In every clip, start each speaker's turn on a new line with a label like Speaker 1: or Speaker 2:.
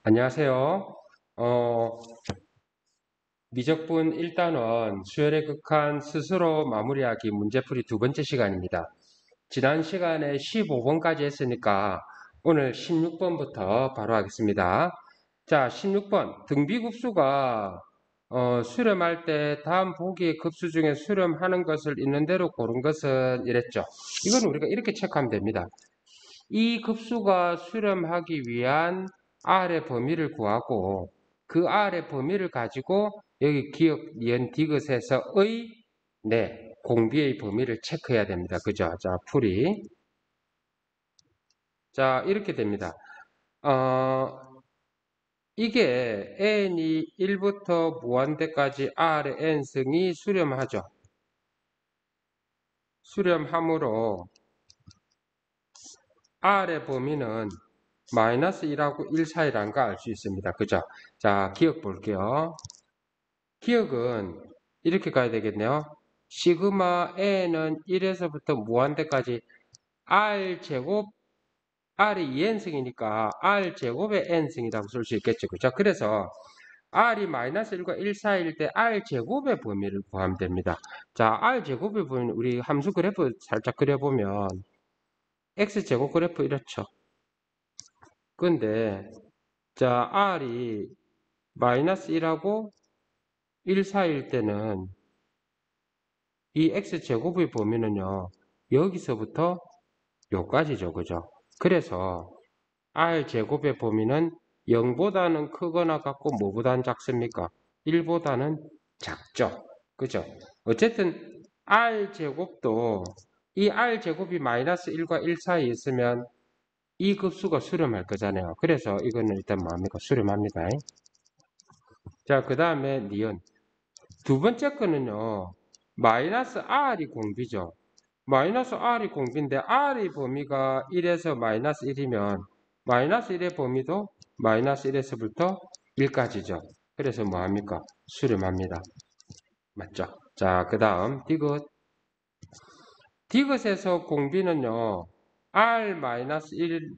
Speaker 1: 안녕하세요. 어, 미적분 1단원 수열의 극한 스스로 마무리하기 문제풀이 두 번째 시간입니다. 지난 시간에 15번까지 했으니까 오늘 16번부터 바로 하겠습니다. 자, 16번. 등비급수가 수렴할 때 다음 보기의 급수 중에 수렴하는 것을 있는 대로 고른 것은 이랬죠. 이건 우리가 이렇게 체크하면 됩니다. 이 급수가 수렴하기 위한 R의 범위를 구하고 그 R의 범위를 가지고 여기 기억, 니은, 디귿에서의 공비의 범위를 체크해야 됩니다. 그죠? 자, 풀이. 자, 이렇게 됩니다. 이게 n이 1부터 무한대까지 R의 n승이 수렴하죠. 수렴하므로 R의 범위는 마이너스 1하고 1 사이라는 거 알 수 있습니다. 그죠? 자, 기억 볼게요. 기억은 이렇게 가야 되겠네요. 시그마 n은 1에서부터 무한대까지 r제곱, r이 2n승이니까 r제곱의 n승이라고 쓸 수 있겠죠. 그죠? 그래서 r이 마이너스 1과 1 사이일 때 r제곱의 범위를 구하면 됩니다. 자, r제곱의 범위는 우리 함수 그래프 살짝 그려보면 x제곱 그래프 이렇죠. 근데 자, r이 마이너스 1하고 1 사이일 때는 이 x제곱의 범위는요, 여기서부터 요까지죠. 그죠? 그래서 r제곱의 범위는 0보다는 크거나 같고 뭐보다는 작습니까? 1보다는 작죠. 그죠? 어쨌든 r제곱도 이 r제곱이 마이너스 1과 1 사이에 있으면 이 급수가 수렴할 거잖아요. 그래서 이거는 일단 뭐합니까? 수렴합니다. 자, 그 다음에 니은. 두 번째 거는요, 마이너스 r이 공비죠. 마이너스 r이 공비인데 r의 범위가 1에서 마이너스 1이면 마이너스 1의 범위도 마이너스 1에서부터 1까지죠. 그래서 뭐합니까? 수렴합니다. 맞죠? 자, 그 다음 디귿. 디귿에서 공비는요, r-1,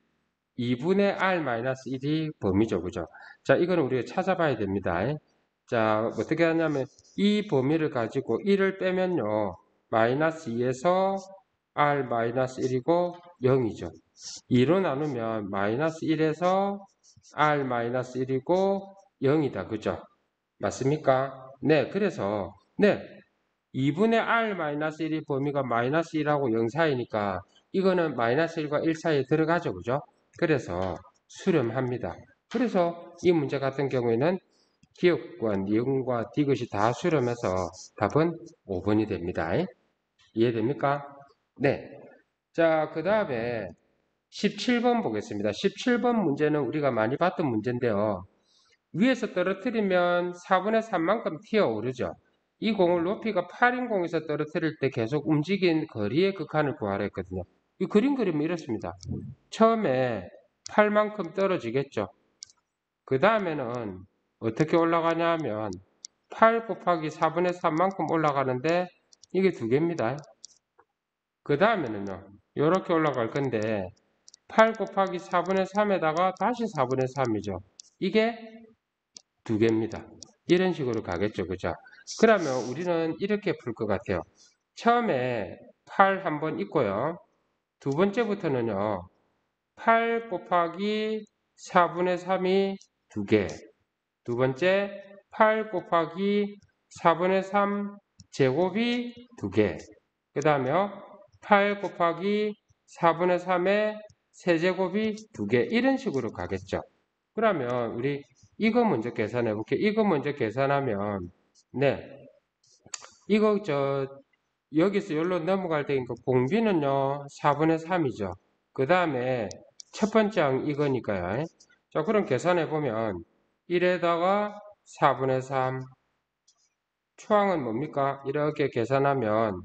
Speaker 1: 2분의 r-1이 범위죠. 그죠? 자, 이거는 우리가 찾아봐야 됩니다. 자, 어떻게 하냐면 이 범위를 가지고 1을 빼면요, 마이너스 2에서 r-1이고 0이죠. 2로 나누면 마이너스 1에서 r-1이고 0이다. 그죠? 맞습니까? 네, 그래서 2분의 r-1이 범위가 마이너스 1하고 0 사이니까 이거는 마이너스 1과 1 사이에 들어가죠. 그죠? 그래서 수렴합니다. 그래서 이 문제 같은 경우에는 기억과 니은과 디귿이 다 수렴해서 답은 5번이 됩니다. 이해됩니까? 네. 자, 그 다음에 17번 보겠습니다. 17번 문제는 우리가 많이 봤던 문제인데요. 위에서 떨어뜨리면 4분의 3만큼 튀어오르죠. 이 공을 높이가 8인 공에서 떨어뜨릴 때 계속 움직인 거리의 극한을 구하라 했거든요. 이 그림 그리면 이렇습니다. 처음에 8만큼 떨어지겠죠. 그 다음에는 어떻게 올라가냐 하면 8 곱하기 4분의 3만큼 올라가는데 이게 두 개입니다. 그 다음에는요, 이렇게 올라갈 건데 8 곱하기 4분의 3에다가 다시 4분의 3이죠. 이게 두 개입니다. 이런 식으로 가겠죠. 그죠? 그러면 우리는 이렇게 풀 것 같아요. 처음에 8 한번 있고요. 두 번째부터는요, 8 곱하기 4분의 3이 두 개. 두 번째, 8 곱하기 4분의 3 제곱이 두 개. 그 다음에 8 곱하기 4분의 3의 세제곱이 두 개. 이런 식으로 가겠죠. 그러면 우리 이거 먼저 계산해 볼게요. 이거 먼저 계산하면 이거 여기서 여기로 넘어갈 때니까 공비는요 4분의 3이죠. 그 다음에 첫 번째 항 이거니까요. 자, 그럼 계산해 보면 1에다가 4분의 3 초항은 뭡니까? 이렇게 계산하면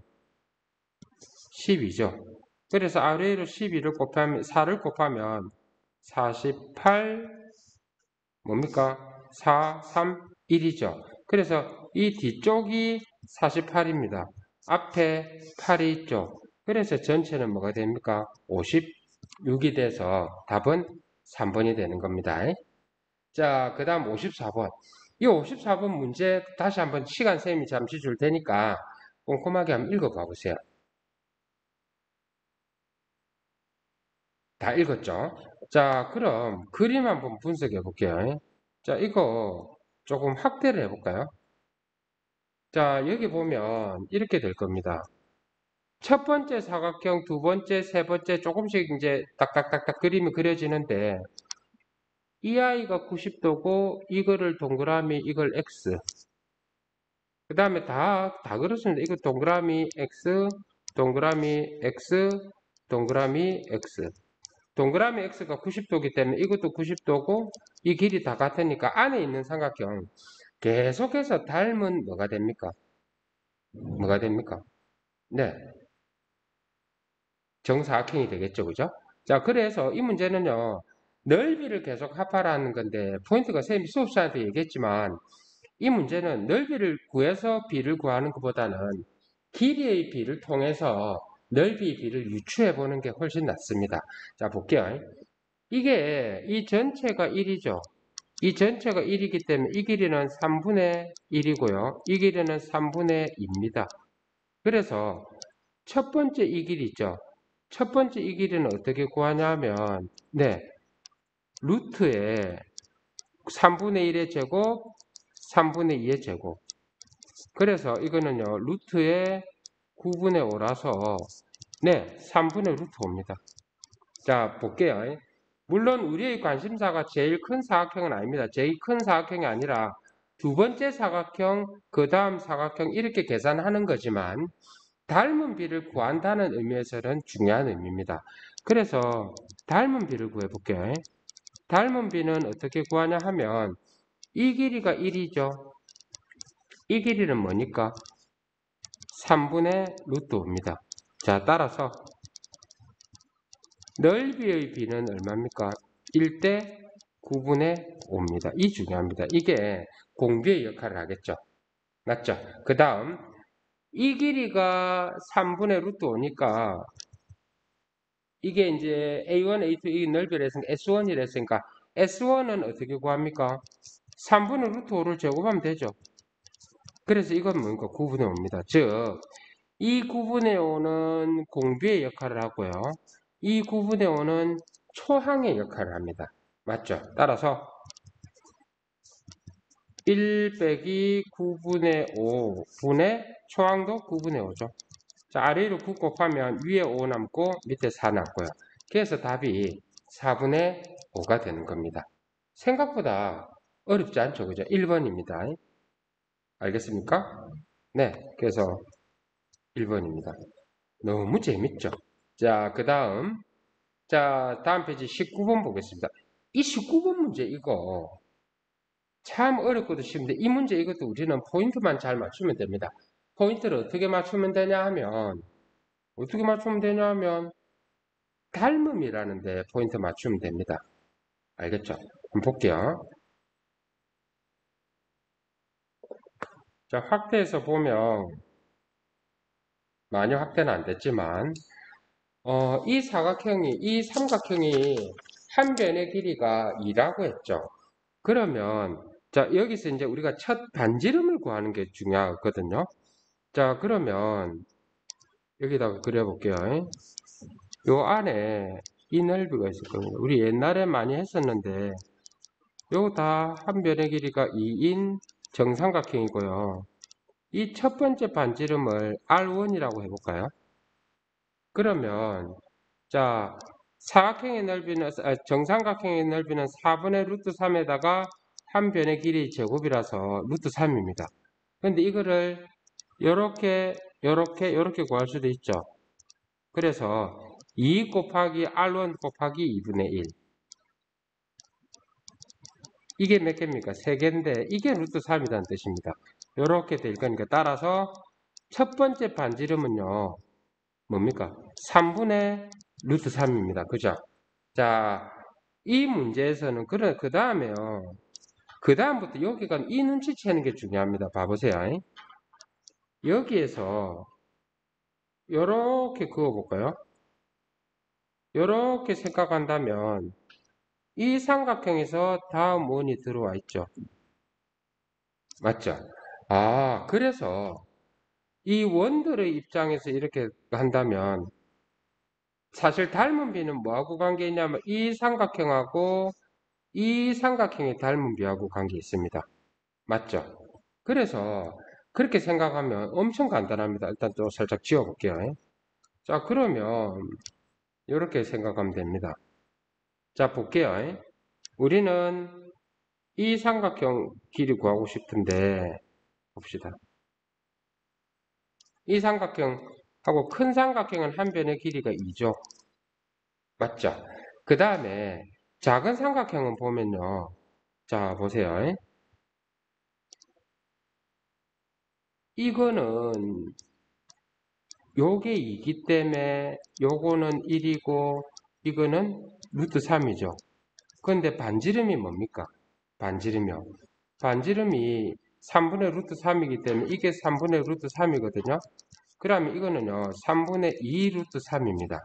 Speaker 1: 12죠. 그래서 아래로 12를 곱하면 4를 곱하면 48 뭡니까? 4, 3, 1이죠. 그래서 이 뒤쪽이 48입니다. 앞에 8이 있죠. 그래서 전체는 뭐가 됩니까? 56이 돼서 답은 3번이 되는 겁니다. 자, 그 다음 54번. 이 54번 문제 다시 한번 시간 쌤이 잠시 줄 테니까 꼼꼼하게 한번 읽어봐 보세요. 다 읽었죠? 자, 그럼 그림 한번 분석해 볼게요. 자, 이거 조금 확대를 해볼까요? 자, 여기 보면 이렇게 될 겁니다. 첫 번째 사각형, 두 번째, 세 번째 조금씩 이제 딱딱딱딱 그림이 그려지는데 이 아이가 90도고 이거를 동그라미 이걸 X 그 다음에 다 그렇습니다. 이거 동그라미 X 동그라미 X 동그라미 X 동그라미 X가 90도이기 때문에 이것도 90도고 이 길이 다 같으니까 안에 있는 삼각형 계속해서 닮은 뭐가 됩니까? 뭐가 됩니까? 네, 정사각형이 되겠죠. 그죠? 자, 그래서 이 문제는요. 넓이를 계속 합하라는 건데 포인트가 쌤이 수업 시간에 얘기했지만 이 문제는 넓이를 구해서 비를 구하는 것보다는 길이의 비를 통해서 넓이의 비를 유추해 보는 게 훨씬 낫습니다. 자, 볼게요. 이게 이 전체가 1이죠. 이 전체가 1이기 때문에 이 길이는 3분의 1이고요. 이 길이는 3분의 2입니다. 그래서 첫 번째 이 길이 있죠. 첫 번째 이 길이는 어떻게 구하냐면 네, 루트에 3분의 1의 제곱, 3분의 2의 제곱. 그래서 이거는요. 루트에 9분의 5라서 네, 3분의 루트 5입니다. 자, 볼게요. 물론 우리의 관심사가 제일 큰 사각형은 아닙니다. 제일 큰 사각형이 아니라 두 번째 사각형, 그 다음 사각형 이렇게 계산하는 거지만 닮은 비를 구한다는 의미에서는 중요한 의미입니다. 그래서 닮은 비를 구해볼게요. 닮은 비는 어떻게 구하냐 하면 이 길이가 1이죠. 이 길이는 뭐니까? 3분의 루트 5입니다. 자, 따라서 넓이의 비는 얼마입니까? 1대 9분의 5입니다. 이 중요합니다. 이게 공비의 역할을 하겠죠. 맞죠? 그 다음 이 길이가 3분의 루트 5니까 이게 이제 A1, A2 이 넓이를 했으니까 S1이라 했으니까 S1은 어떻게 구합니까? 3분의 루트 5를 제곱하면 되죠. 그래서 이건 뭔가 9분의 5입니다. 즉, 이 9분의 5는 공비의 역할을 하고요. 이 9분의 5는 초항의 역할을 합니다. 맞죠? 따라서 1 빼기 9분의 5분의 초항도 9분의 5죠. 자, 아래로 9 곱하면 위에 5 남고 밑에 4 남고요. 그래서 답이 4분의 5가 되는 겁니다. 생각보다 어렵지 않죠? 그죠? 1번입니다. 알겠습니까? 네, 그래서 1번입니다. 너무 재밌죠? 자, 그 다음. 자, 다음 페이지 19번 보겠습니다. 이 19번 문제 이거 참 어렵고도 쉬운데 이 문제 이것도 우리는 포인트만 잘 맞추면 됩니다. 포인트를 어떻게 맞추면 되냐 하면 닮음이라는 데 포인트 맞추면 됩니다. 알겠죠? 한번 볼게요. 자, 확대해서 보면 많이 확대는 안 됐지만 이 삼각형이 한 변의 길이가 2라고 했죠. 그러면 자, 여기서 이제 우리가 첫 반지름을 구하는 게 중요하거든요. 자, 그러면 여기다가 그려볼게요. 요 안에 이 넓이가 있을 겁니다. 우리 옛날에 많이 했었는데 요거 다 한 변의 길이가 2인 정삼각형이고요. 이 첫 번째 반지름을 R1이라고 해볼까요? 그러면 자, 사각형의 넓이는 정삼각형의 넓이는 4분의 루트 3에다가 한 변의 길이 제곱이라서 루트 3입니다. 근데 이거를 요렇게 구할 수도 있죠. 그래서 2 곱하기 R1 곱하기 2분의 1 이게 몇 개입니까? 3개인데 이게 루트 3이라는 뜻입니다. 요렇게 될 거니까 따라서 첫 번째 반지름은요. 뭡니까? 3분의 루트 3입니다. 그죠? 자, 이 문제에서는 그 다음에요. 그 다음부터 여기가 이 눈치채는 게 중요합니다. 봐보세요. 여기에서 요렇게 그어볼까요? 요렇게 생각한다면 이 삼각형에서 다음 원이 들어와 있죠. 맞죠? 아, 그래서 이 원들의 입장에서 이렇게 한다면 사실 닮은 비는 뭐하고 관계 있냐면 이 삼각형하고 이 삼각형의 닮은 비하고 관계 있습니다. 맞죠? 그래서 그렇게 생각하면 엄청 간단합니다. 일단 또 살짝 지워볼게요. 자, 그러면 이렇게 생각하면 됩니다. 자, 볼게요. 우리는 이 삼각형 길이 구하고 싶은데 봅시다. 이 삼각형하고 큰 삼각형은 한 변의 길이가 2죠. 맞죠? 그 다음에 작은 삼각형은 보면요. 자, 보세요. 이거는 요게 2기 때문에 요거는 1이고 이거는 루트 3이죠. 그런데 반지름이 뭡니까? 반지름이요. 반지름이 3분의 루트 3이기 때문에 이게 3분의 루트 3이거든요. 그러면 이거는요. 3분의 2 루트 3입니다.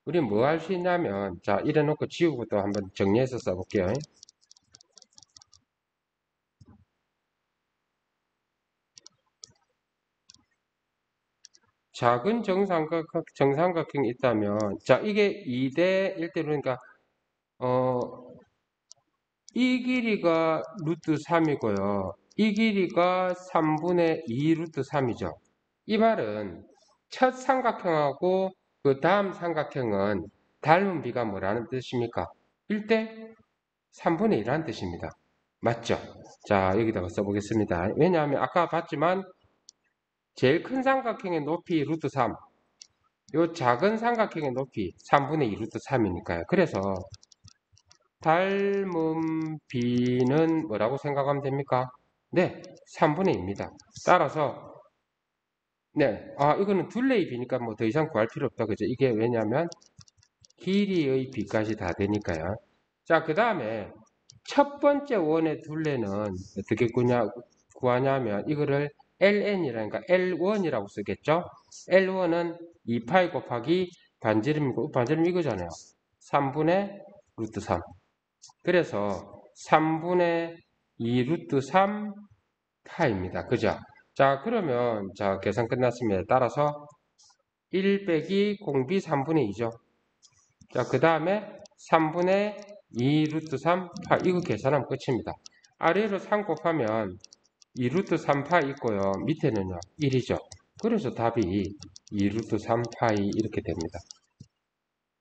Speaker 1: 우리 뭐 할 수 있냐면 자 이래 놓고 지우고 또 한번 정리해서 써볼게요. 작은 정삼각형이 있다면 자 이게 2대 1대 그러니까 이 길이가 루트 3이고요. 이 길이가 3분의 2 루트 3이죠. 이 말은 첫 삼각형하고 그 다음 삼각형은 닮은 비가 뭐라는 뜻입니까? 1대 3분의 1이라는 뜻입니다. 맞죠? 자, 여기다가 써보겠습니다. 왜냐하면 아까 봤지만 제일 큰 삼각형의 높이 루트 3, 요 작은 삼각형의 높이 3분의 2 루트 3이니까요. 그래서 닮은 비는 뭐라고 생각하면 됩니까? 네, 3분의 2입니다. 따라서 네, 이거는 둘레의 비니까 뭐 더 이상 구할 필요 없다. 그죠? 이게 왜냐하면 길이의 비까지 다 되니까요. 자, 그 다음에 첫 번째 원의 둘레는 어떻게 구하냐면 이거를 ln이라니까 L1이라고 쓰겠죠? L1은 2파이 곱하기 반지름이고 반지름 이거잖아요. 3분의 루트 3. 그래서 3분의 2 루트 3 파입니다. 그죠? 자, 그러면 자 계산 끝났습니다. 따라서 1 빼기 공비 3분의 2죠. 자, 그 다음에 3분의 2 루트 3파 이거 계산하면 끝입니다. 아래로 3 곱하면 2 루트 3파 있고요. 밑에는요 1이죠. 그래서 답이 2 루트 3파이 이렇게 됩니다.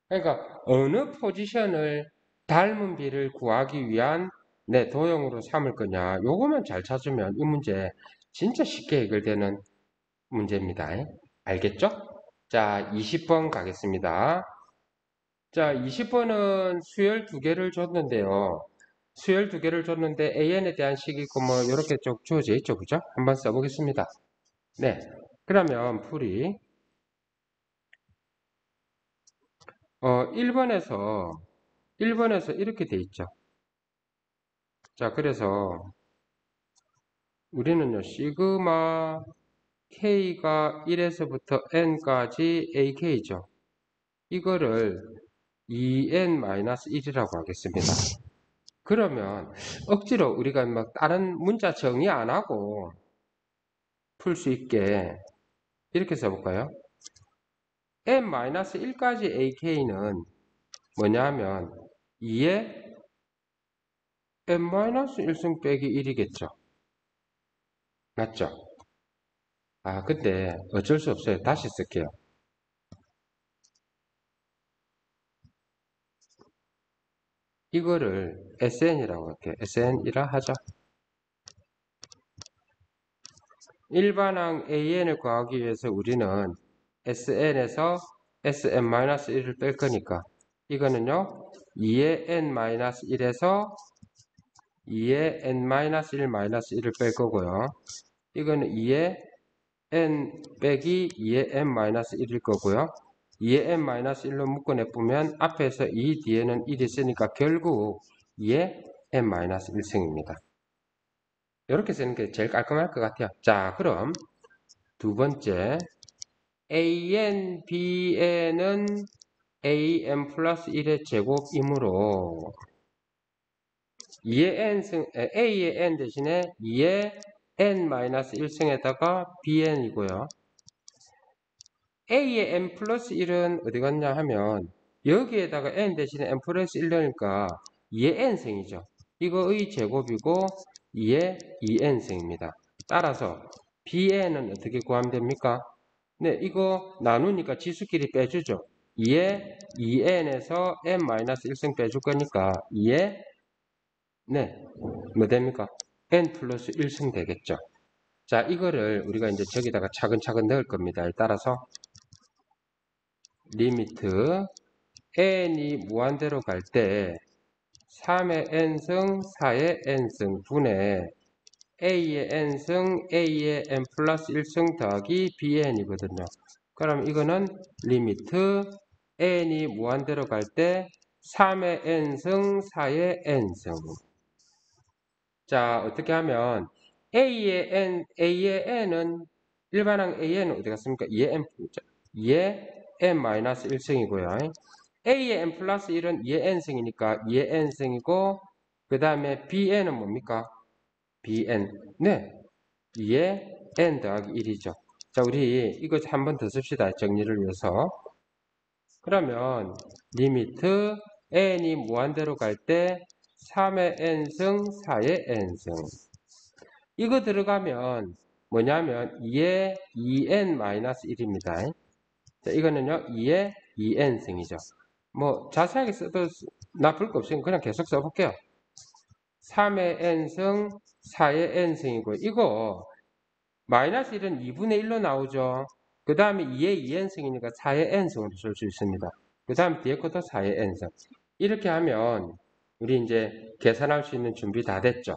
Speaker 1: 그러니까 어느 포지션을 닮은 비를 구하기 위한 내 도형으로 삼을 거냐 요거만 잘 찾으면 이 문제 진짜 쉽게 해결되는 문제입니다. 알겠죠? 자, 20번 가겠습니다. 자, 20번은 수열 두 개를 줬는데요. 수열 두 개를 줬는데 AN에 대한 식이 있고 뭐 이렇게 쭉 주어져 있죠. 그죠? 한번 써보겠습니다. 네. 그러면 풀이 1번에서 이렇게 돼 있죠. 자, 그래서 우리는요. 시그마 K가 1에서부터 N까지 AK죠. 이거를 2N-1이라고 하겠습니다. 그러면 억지로 우리가 막 다른 문자 정의 안 하고 풀 수 있게 이렇게 써볼까요? N-1까지 AK는 뭐냐 하면 2의 N-1승 빼기 1이겠죠. 맞죠? 근데 어쩔 수 없어요. 다시 쓸게요. 이거를 SN이라고 할게요. SN이라 하죠. 일반항 AN을 구하기 위해서 우리는 SN에서 SN-1을 뺄 거니까 이거는요 2의 N-1에서 2의 N-1-1을 뺄 거고요 이거는 2의 N 빼기 2의 N-1일 거고요 2의 N-1로 묶어내보면 앞에서 2 뒤에는 1이 있으니까 결국 2의 N-1승입니다 이렇게 쓰는 게 제일 깔끔할 것 같아요 자 그럼 두 번째 AN, BN은 AN 플러스 1의 제곱이므로 A의 n 대신에 2의 n-1승에다가 bn이고요. A의 n 플러스 1은 어디 갔냐 하면 여기에다가 n 대신에 n 플러스 1 넣으니까 2의 n승이죠. 이거의 제곱이고 2의 2n승입니다. 따라서 bn은 어떻게 구하면 됩니까? 네, 이거 나누니까 지수끼리 빼주죠. 2의 2n에서 n-1승 빼줄 거니까 2의 네, 뭐 됩니까? n 플러스 1승 되겠죠. 자, 이거를 우리가 이제 저기다가 차근차근 넣을 겁니다. 따라서 리미트 n이 무한대로 갈 때 3의 n승, 4의 n승 분의 a의 n승, a의 n 플러스 1승 더하기 bn이거든요. 그럼 이거는 리미트 n이 무한대로 갈 때 3의 n승, 4의 n승. 자, 어떻게 하면 A의 N은 일반항 AN은 어디 갔습니까? 2의 N-1승이고요. A의 N 플러스 1은 2의 N승이니까 2의 N승이고 그 다음에 BN은 뭡니까? BN. 네. 2의 N 더하기 1이죠. 자, 우리 이거 한 번 더 씁시다. 정리를 위해서. 그러면 리미트 N이 무한대로 갈 때 3의 n승, 4의 n승. 이거 들어가면 뭐냐면 2의 2n-1입니다. 자, 이거는요 2의 2n승이죠. 뭐 자세하게 써도 나쁠 거 없으니까 그냥 계속 써볼게요. 3의 n승, 4의 n승이고 이거 마이너스 1은 2분의 1로 나오죠. 그 다음에 2의 2n승이니까 4의 n승으로 쓸 수 있습니다. 그 다음 뒤에 것도 4의 n승. 이렇게 하면 우리 이제 계산할 수 있는 준비 다 됐죠.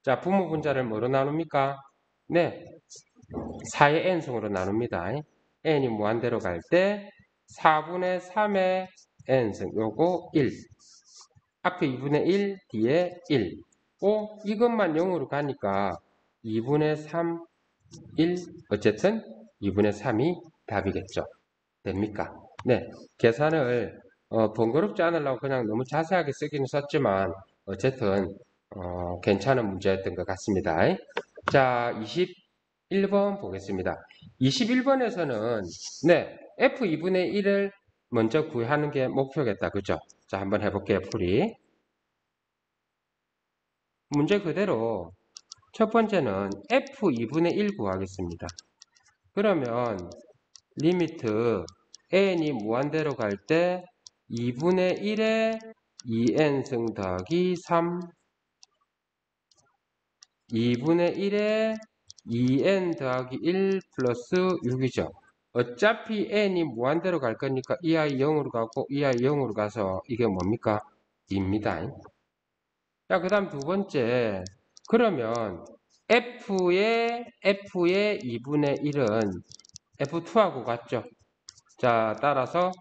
Speaker 1: 자, 부모 분자를 뭐로 나눕니까? 네, 4의 n승으로 나눕니다. n이 무한대로 갈 때 4분의 3의 n승, 요거 1. 앞에 2분의 1, 뒤에 1. 이것만 0으로 가니까 2분의 3, 1. 어쨌든 2분의 3이 답이겠죠. 됩니까? 네, 계산을 번거롭지 않으려고 그냥 너무 자세하게 쓰기는 썼지만 어쨌든 괜찮은 문제였던 것 같습니다. 자, 21번 보겠습니다. 21번에서는 네, F2분의 1을 먼저 구하는 게 목표겠다. 그죠? 자, 한번 해볼게요. 풀이. 문제 그대로 첫 번째는 F2분의 1 구하겠습니다. 그러면 리미트 n이 무한대로 갈 때 2분의 1에 2n승 더하기 3 2분의 1에 2n 더하기 1 플러스 6이죠. 어차피 n이 무한대로 갈 거니까 이 아이 0으로 가고 이 아이 0으로 가서 이게 뭡니까? 2입니다. 자, 그 다음 두 번째. 그러면 F의 2분의 1은 F2하고 같죠? 자, 따라서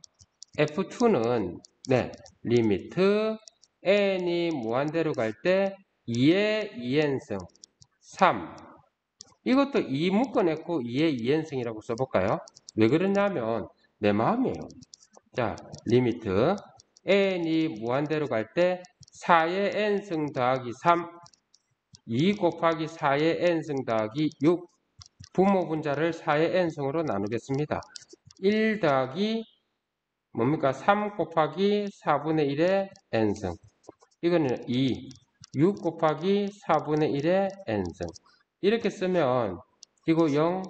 Speaker 1: F2는 네, 리미트 n이 무한대로 갈 때 2의 2n승 3. 이것도 2 묶어냈고 2의 2n승이라고 써볼까요? 왜 그러냐면 내 마음이에요. 자, 리미트 n이 무한대로 갈 때 4의 n승 더하기 3 2 곱하기 4의 n승 더하기 6 부모 분자를 4의 n승으로 나누겠습니다. 1 더하기 뭡니까? 3 곱하기 4분의 1의 n승. 이거는 2. 6 곱하기 4분의 1의 n승. 이렇게 쓰면 이거 0,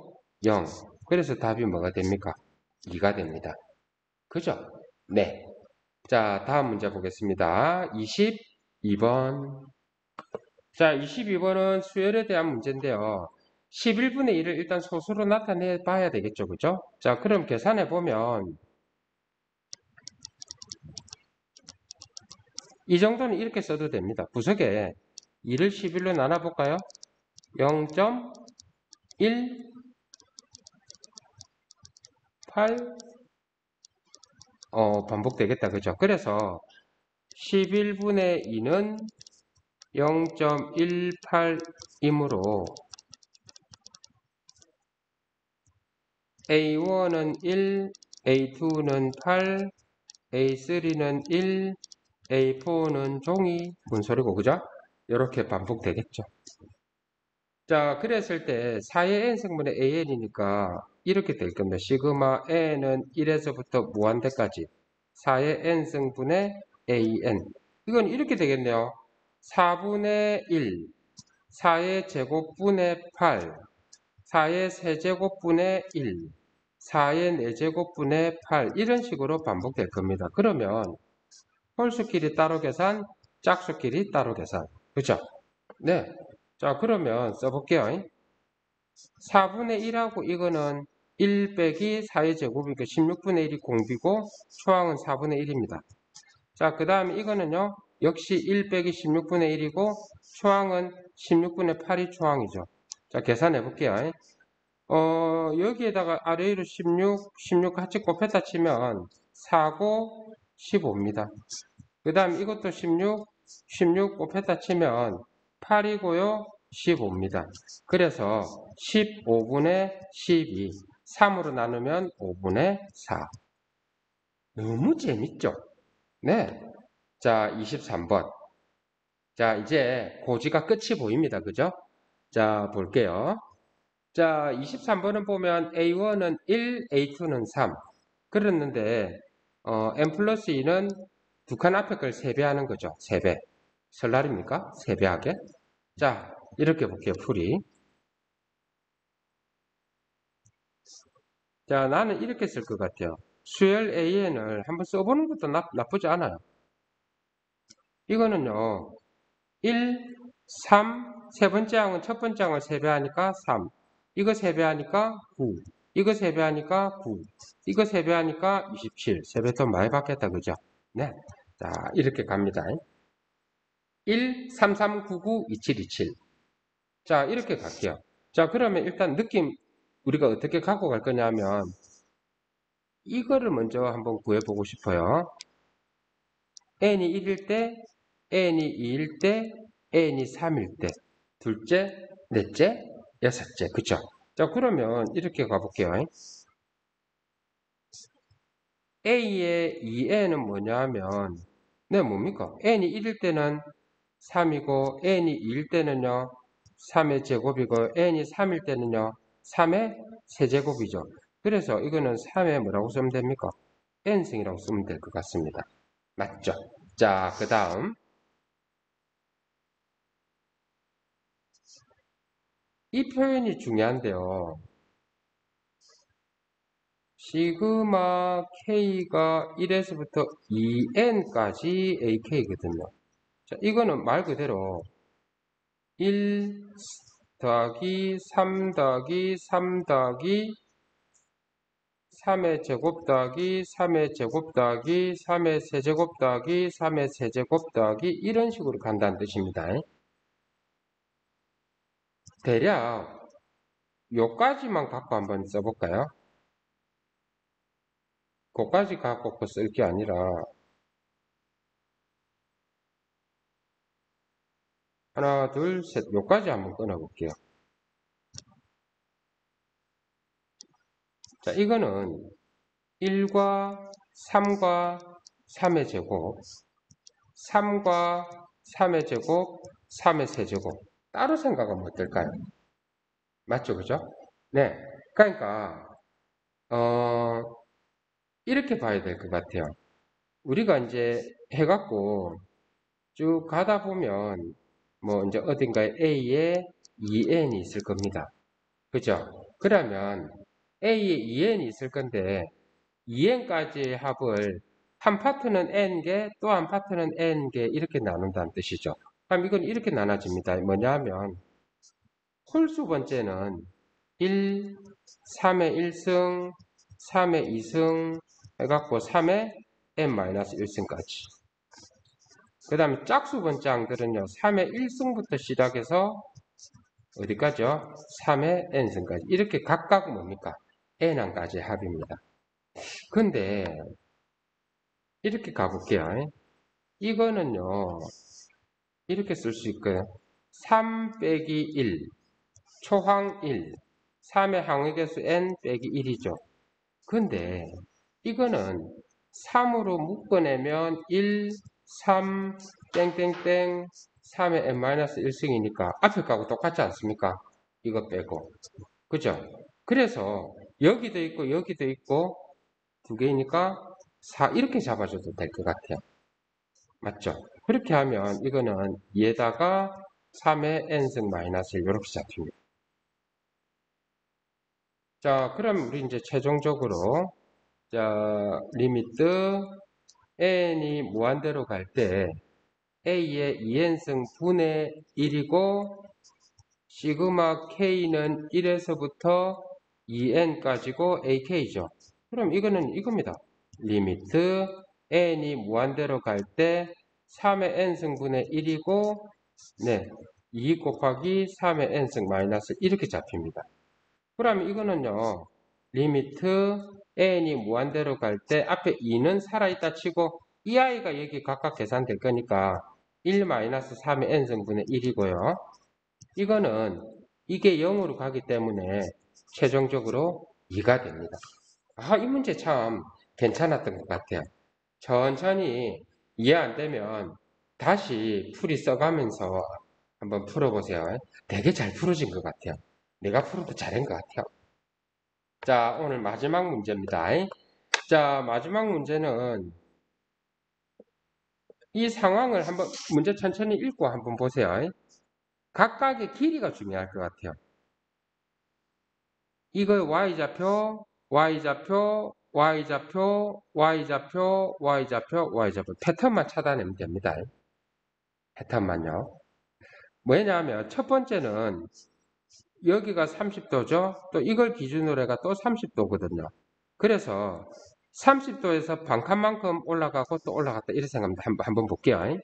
Speaker 1: 0. 그래서 답이 뭐가 됩니까? 2가 됩니다. 그죠? 네. 자, 다음 문제 보겠습니다. 22번. 자, 22번은 수열에 대한 문제인데요. 11분의 1을 일단 소수로 나타내 봐야 되겠죠. 그죠? 자, 그럼 계산해 보면 이 정도는 이렇게 써도 됩니다. 부석에 2를 11로 나눠볼까요? 0.1 8 반복되겠다. 그죠? 그래서 11분의 2는 0.18이므로 A1은 1, A2는 8, A3는 1, A4는 종이. 뭔 소리고, 그죠? 이렇게 반복되겠죠. 자, 그랬을 때 4의 n승분의 an이니까 이렇게 될 겁니다. 시그마 n은 1에서부터 무한대까지 4의 n승분의 an. 이건 이렇게 되겠네요. 4분의 1, 4의 제곱분의 8, 4의 세제곱분의 1, 4의 4제곱분의 8 이런 식으로 반복될 겁니다. 그러면 홀수끼리 따로 계산, 짝수끼리 따로 계산. 그죠? 네. 자, 그러면 써볼게요. 4분의 1하고 이거는 1 빼기 4의 제곱이니까 16분의 1이 공비고 초항은 4분의 1입니다. 자, 그 다음에 이거는요. 역시 1 빼기 16분의 1이고 초항은 16분의 8이 초항이죠. 자, 계산해 볼게요. 여기에다가 아래로 16 같이 곱했다 치면 4고 15입니다. 그 다음 이것도 16 곱했다 치면 8이고요. 15입니다. 그래서 15분의 12, 3으로 나누면 5분의 4. 너무 재밌죠? 네. 자, 23번. 자, 이제 고지가 끝이 보입니다. 그죠? 자, 볼게요. 자, 23번은 보면 A1은 1, A2는 3. 그랬는데, n 플러스 2는 두 칸 앞에 걸 3배 하는 거죠. 3배. 설날입니까? 3배 하게? 자, 이렇게 볼게요. 풀이. 자, 나는 이렇게 쓸 것 같아요. 수열 AN을 한번 써보는 것도 나쁘지 않아요. 이거는요, 1, 3, 세 번째 항은 첫 번째 항을 3배 하니까 3. 이거 3배 하니까 9. 이거 3배 하니까 9. 이거 3배 하니까 27. 3배 더 많이 받겠다. 그죠? 네. 자, 이렇게 갑니다. 1, 3, 3, 9, 9, 27, 27. 자, 이렇게 갈게요. 자, 그러면 일단 느낌 우리가 어떻게 갖고 갈 거냐면 이거를 먼저 한번 구해보고 싶어요. n이 1일 때, n이 2일 때, n이 3일 때, 둘째, 넷째, 여섯째. 그쵸? 자, 그러면 이렇게 가볼게요. a의 2n은 뭐냐 하면 네, 뭡니까? n이 1일 때는 3이고 n이 2일 때는요 3의 제곱이고 n이 3일 때는요 3의 세제곱이죠. 그래서 이거는 3의 뭐라고 쓰면 됩니까? n승이라고 쓰면 될 것 같습니다. 맞죠? 자, 그 다음 이 표현이 중요한데요. 시그마 k가 1에서부터 2n까지 ak거든요. 자, 이거는 말 그대로 1 더하기 3 더하기 3 더하기 3의 제곱 더하기 3의 제곱 더하기 3의 세제곱 더하기 3의 세제곱 더하기 이런 식으로 간다는 뜻입니다. 대략 요까지만 갖고 한번 써볼까요? 그까지 갖고 쓸 게 아니라 하나 둘 셋 요까지 한번 끊어볼게요. 자, 이거는 1과 3과 3의 제곱 3과 3의 제곱 3의 세제곱 따로 생각하면 어떨까요? 맞죠? 그죠? 네. 그러니까 이렇게 봐야 될 것 같아요. 우리가 이제 해갖고 쭉 가다 보면 뭐 이제 어딘가에 A에 2n이 있을 겁니다. 그죠? 그러면 A에 2n이 있을 건데 2n까지의 합을 한 파트는 n개 또 한 파트는 n개 이렇게 나눈다는 뜻이죠. 그럼 이건 이렇게 나눠집니다. 뭐냐 하면 홀수 번째는 1, 3의 1승, 3의 2승 해갖고 3의 n-1승까지. 그 다음에 짝수 번째항들은요 3의 1승부터 시작해서 어디까지요? 3의 n승까지. 이렇게 각각 뭡니까? n항까지의 합입니다. 근데 이렇게 가볼게요. 이거는요 이렇게 쓸 수 있고요. 3 빼기 1, 초항 1, 3의 항의개수 n 빼기 1이죠. 근데 이거는 3으로 묶어내면 1, 3, 땡땡땡, 3의 n-1승이니까 앞에 거하고 똑같지 않습니까? 이거 빼고. 그죠? 그래서 여기도 있고 여기도 있고 두 개이니까 4 이렇게 잡아줘도 될 것 같아요. 맞죠? 그렇게 하면 이거는 얘다가 3의 n승 마이너스 1 이렇게 잡힙니다. 자, 그럼 우리 이제 최종적으로 자, 리미트 n이 무한대로 갈 때 a의 2n승 분의 1이고 시그마 k는 1에서부터 2n까지고 ak죠. 그럼 이거는 이겁니다. 리미트 n이 무한대로 갈 때 3의 n승분의 1이고 네, 2 곱하기 3의 n승 마이너스 이렇게 잡힙니다. 그럼 이거는요. 리미트 n이 무한대로 갈 때 앞에 2는 살아있다 치고 이 아이가 여기 각각 계산될 거니까 1-3의 n승분의 1이고요. 이거는 이게 0으로 가기 때문에 최종적으로 2가 됩니다. 아, 이 문제 참 괜찮았던 것 같아요. 천천히 이해 안 되면 다시 풀이 써가면서 한번 풀어보세요. 되게 잘 풀어진 것 같아요. 내가 풀어도 잘한 것 같아요. 자, 오늘 마지막 문제입니다. 자, 마지막 문제는 이 상황을 한번 문제 천천히 읽고 한번 보세요. 각각의 길이가 중요할 것 같아요. 이거 y좌표, y좌표, y좌표, y좌표, y좌표, y좌표 패턴만 찾아내면 됩니다. 패턴만요. 왜냐하면 첫 번째는 여기가 30도죠. 또 이걸 기준으로 해가 또 30도거든요. 그래서 30도에서 반칸만큼 올라가고 또 올라갔다 이렇게 생각합니다. 한번 볼게요.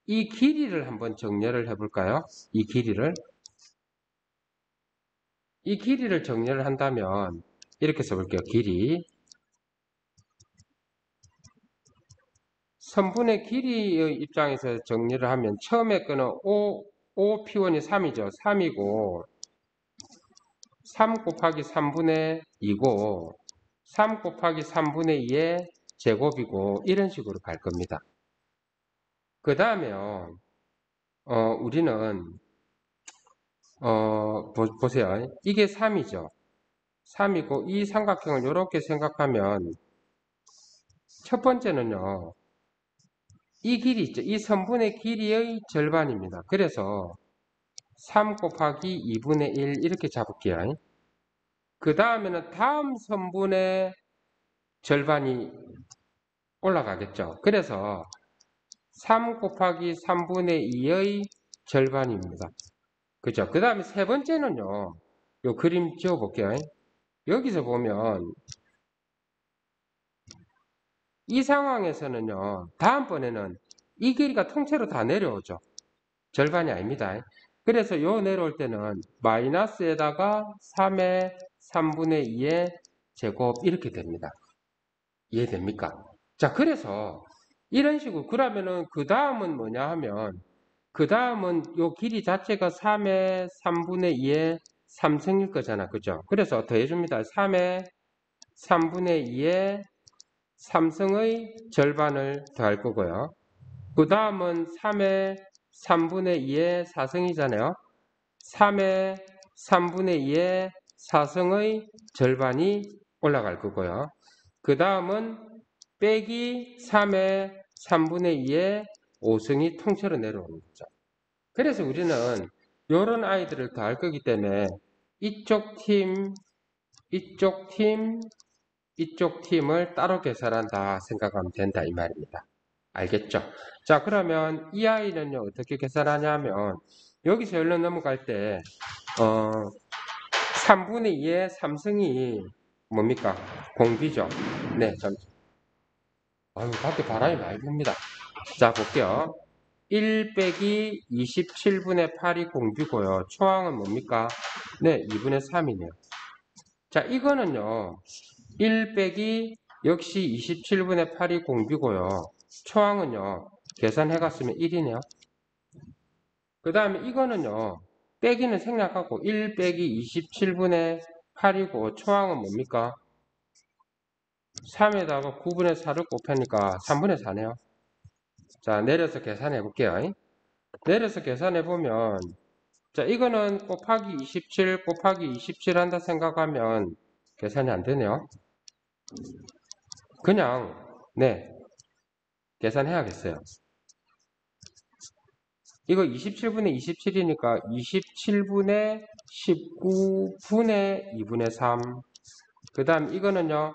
Speaker 1: 이 길이를 한번 정렬을 해볼까요? 이 길이를 정렬을 한다면 이렇게 써볼게요. 길이 선분의 길이의 입장에서 정리를 하면 처음에 거는 5p1이 3이죠. 3이고 3 곱하기 3분의 2고 3 곱하기 3분의 2의 제곱이고 이런 식으로 갈 겁니다. 그 다음에 우리는 보세요. 이게 3이죠. 3이고 이 삼각형을 이렇게 생각하면 첫 번째는요. 이 길이 있죠. 이 선분의 길이의 절반입니다. 그래서 3 곱하기 2분의 1 이렇게 잡을게요. 그 다음에는 다음 선분의 절반이 올라가겠죠. 그래서 3 곱하기 3분의 2의 절반입니다. 그죠? 그 다음에 세 번째는요. 요 그림 지워볼게요. 여기서 보면 이 상황에서는요. 다음번에는 이 길이가 통째로 다 내려오죠. 절반이 아닙니다. 그래서 요 내려올 때는 마이너스에다가 3의 3분의 2의 제곱 이렇게 됩니다. 이해됩니까? 자, 그래서 이런 식으로 그러면은 그 다음은 뭐냐 하면 그 다음은 요 길이 자체가 3의 3분의 2의 3승일 거잖아. 그죠? 그래서 더해줍니다. 3의 3분의 2의 3승의 절반을 더할 거고요. 그 다음은 3의 3분의 2의 4승이잖아요. 3의 3분의 2의 4승의 절반이 올라갈 거고요. 그 다음은 빼기 3의 3분의 2의 5승이 통째로 내려오는 거죠. 그래서 우리는 이런 아이들을 더할 거기 때문에 이쪽 팀, 이쪽 팀, 이쪽 팀을 따로 계산한다 생각하면 된다 이 말입니다. 알겠죠? 자, 그러면 이 아이는요 어떻게 계산하냐면 여기서 열로 넘어갈 때 3분의 2의 3승이 뭡니까? 공비죠. 네, 밖에 바람이 많이 붑니다. 자, 볼게요. 1 빼기 27분의 8이 공비고요. 초항은 뭡니까? 네, 2분의 3이네요. 자, 이거는요. 1 빼기 역시 27분의 8이 공비고요. 초항은요. 계산해갔으면 1이네요. 그 다음에 이거는요. 빼기는 생략하고 1 빼기 27분의 8이고 초항은 뭡니까? 3에다가 9분의 4를 곱하니까 3분의 4네요. 자, 내려서 계산해 볼게요. 내려서 계산해 보면, 자, 이거는 곱하기 27 곱하기 27 한다 생각하면 계산이 안 되네요. 그냥, 네, 계산해야겠어요. 이거 27분의 27이니까 27분의 19분의 2분의 3. 그 다음 이거는요.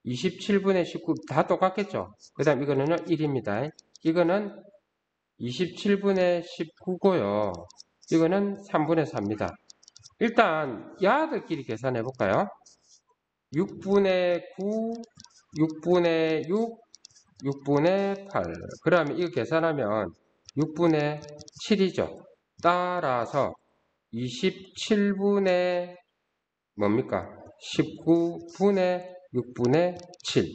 Speaker 1: 27분의 19 다 똑같겠죠. 그 다음 이거는요. 1입니다. 이거는 27분의 19고요. 이거는 3분의 4입니다. 일단 야들끼리 계산해 볼까요? 6분의 9, 6분의 6, 6분의 8. 그러면 이거 계산하면 6분의 7이죠. 따라서 27분의 뭡니까? 19분의 6분의 7.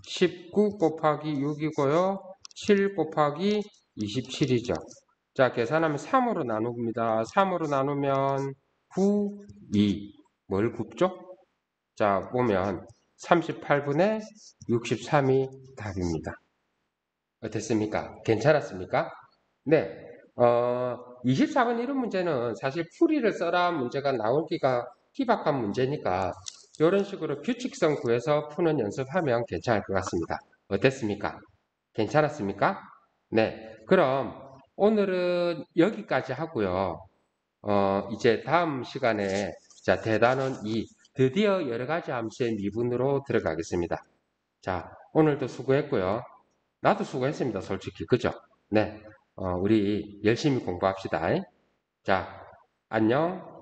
Speaker 1: 19 곱하기 6이고요. 7 곱하기 27이죠. 자, 계산하면 3으로 나눕니다. 3으로 나누면 9, 2. 뭘 굽죠? 자, 보면 38분의 63이 답입니다. 어땠습니까? 괜찮았습니까? 네. 24번 이런 문제는 사실 풀이를 써라 문제가 나오기가 희박한 문제니까 이런 식으로 규칙성 구해서 푸는 연습하면 괜찮을 것 같습니다. 어땠습니까? 괜찮았습니까? 네. 그럼 오늘은 여기까지 하고요. 이제 다음 시간에 자, 대단원 2 드디어 여러 가지 함수의 미분으로 들어가겠습니다. 자, 오늘도 수고했고요. 나도 수고했습니다. 솔직히. 그죠? 네. 우리 열심히 공부합시다. 자, 안녕.